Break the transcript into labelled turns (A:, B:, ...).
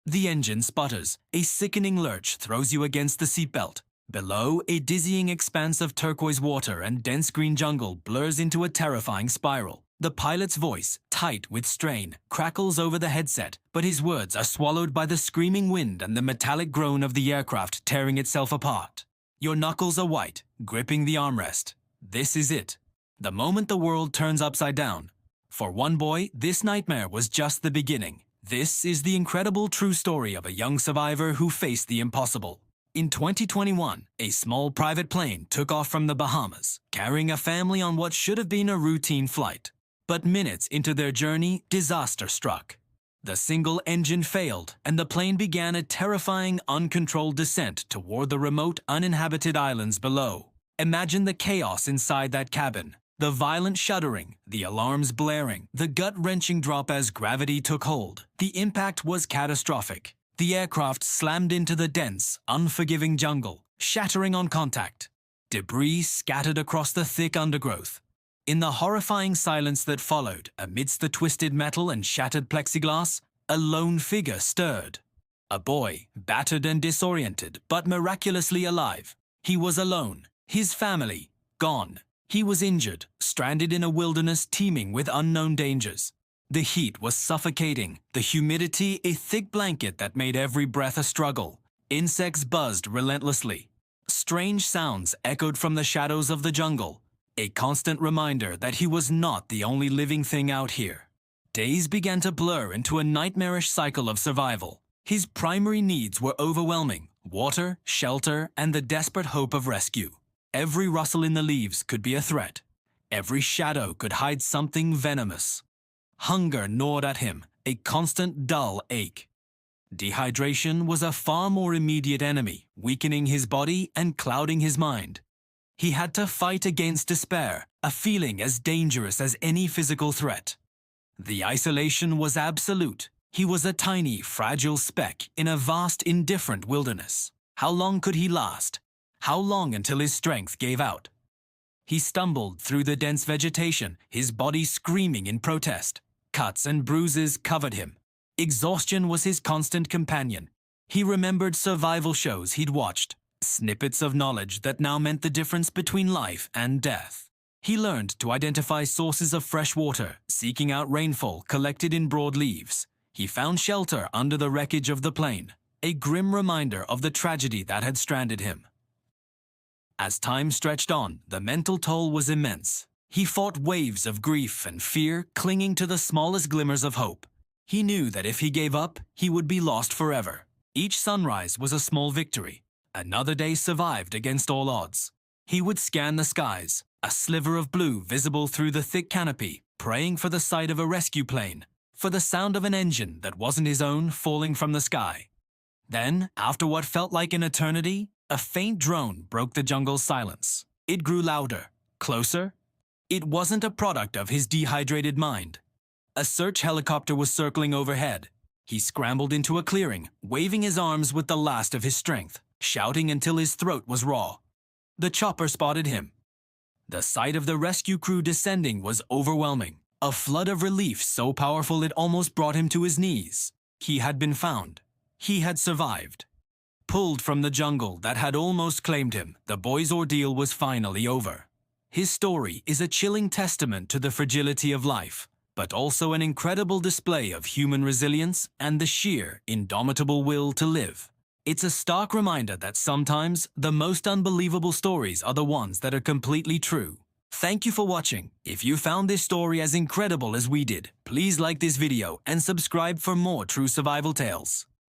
A: The engine sputters. A sickening lurch throws you against the seatbelt. Below, a dizzying expanse of turquoise water and dense green jungle blurs into a terrifying spiral. The pilot's voice, tight with strain, crackles over the headset, but his words are swallowed by the screaming wind and the metallic groan of the aircraft tearing itself apart. Your knuckles are white, gripping the armrest. This is it. The moment the world turns upside down. For one boy, this nightmare was just the beginning. This is the incredible true story of a young survivor who faced the impossible. In 2021, a small private plane took off from the Bahamas, carrying a family on what should have been a routine flight. But minutes into their journey, disaster struck. The single engine failed, and the plane began a terrifying, uncontrolled descent toward the remote, uninhabited islands below. Imagine the chaos inside that cabin. The violent shuddering, the alarms blaring, the gut-wrenching drop as gravity took hold. The impact was catastrophic. The aircraft slammed into the dense, unforgiving jungle, shattering on contact. Debris scattered across the thick undergrowth. In the horrifying silence that followed, amidst the twisted metal and shattered plexiglass, a lone figure stirred. A boy, battered and disoriented, but miraculously alive. He was alone, his family gone. He was injured, stranded in a wilderness teeming with unknown dangers. The heat was suffocating, the humidity a thick blanket that made every breath a struggle. Insects buzzed relentlessly. Strange sounds echoed from the shadows of the jungle, a constant reminder that he was not the only living thing out here. Days began to blur into a nightmarish cycle of survival. His primary needs were overwhelming: water, shelter, and the desperate hope of rescue. Every rustle in the leaves could be a threat. Every shadow could hide something venomous. Hunger gnawed at him, a constant dull ache. Dehydration was a far more immediate enemy, weakening his body and clouding his mind. He had to fight against despair, a feeling as dangerous as any physical threat. The isolation was absolute. He was a tiny, fragile speck in a vast, indifferent wilderness. How long could he last? How long until his strength gave out? He stumbled through the dense vegetation, his body screaming in protest. Cuts and bruises covered him. Exhaustion was his constant companion. He remembered survival shows he'd watched, snippets of knowledge that now meant the difference between life and death. He learned to identify sources of fresh water, seeking out rainfall collected in broad leaves. He found shelter under the wreckage of the plane, a grim reminder of the tragedy that had stranded him. As time stretched on, the mental toll was immense. He fought waves of grief and fear, clinging to the smallest glimmers of hope. He knew that if he gave up, he would be lost forever. Each sunrise was a small victory. Another day survived against all odds. He would scan the skies, a sliver of blue visible through the thick canopy, praying for the sight of a rescue plane, for the sound of an engine that wasn't his own falling from the sky. Then, after what felt like an eternity, a faint drone broke the jungle's silence. It grew louder, closer. It wasn't a product of his dehydrated mind. A search helicopter was circling overhead. He scrambled into a clearing, waving his arms with the last of his strength, shouting until his throat was raw. The chopper spotted him. The sight of the rescue crew descending was overwhelming, a flood of relief so powerful it almost brought him to his knees. He had been found. He had survived. Pulled from the jungle that had almost claimed him, the boy's ordeal was finally over. His story is a chilling testament to the fragility of life, but also an incredible display of human resilience and the sheer, indomitable will to live. It's a stark reminder that sometimes the most unbelievable stories are the ones that are completely true. Thank you for watching. If you found this story as incredible as we did, please like this video and subscribe for more true survival tales.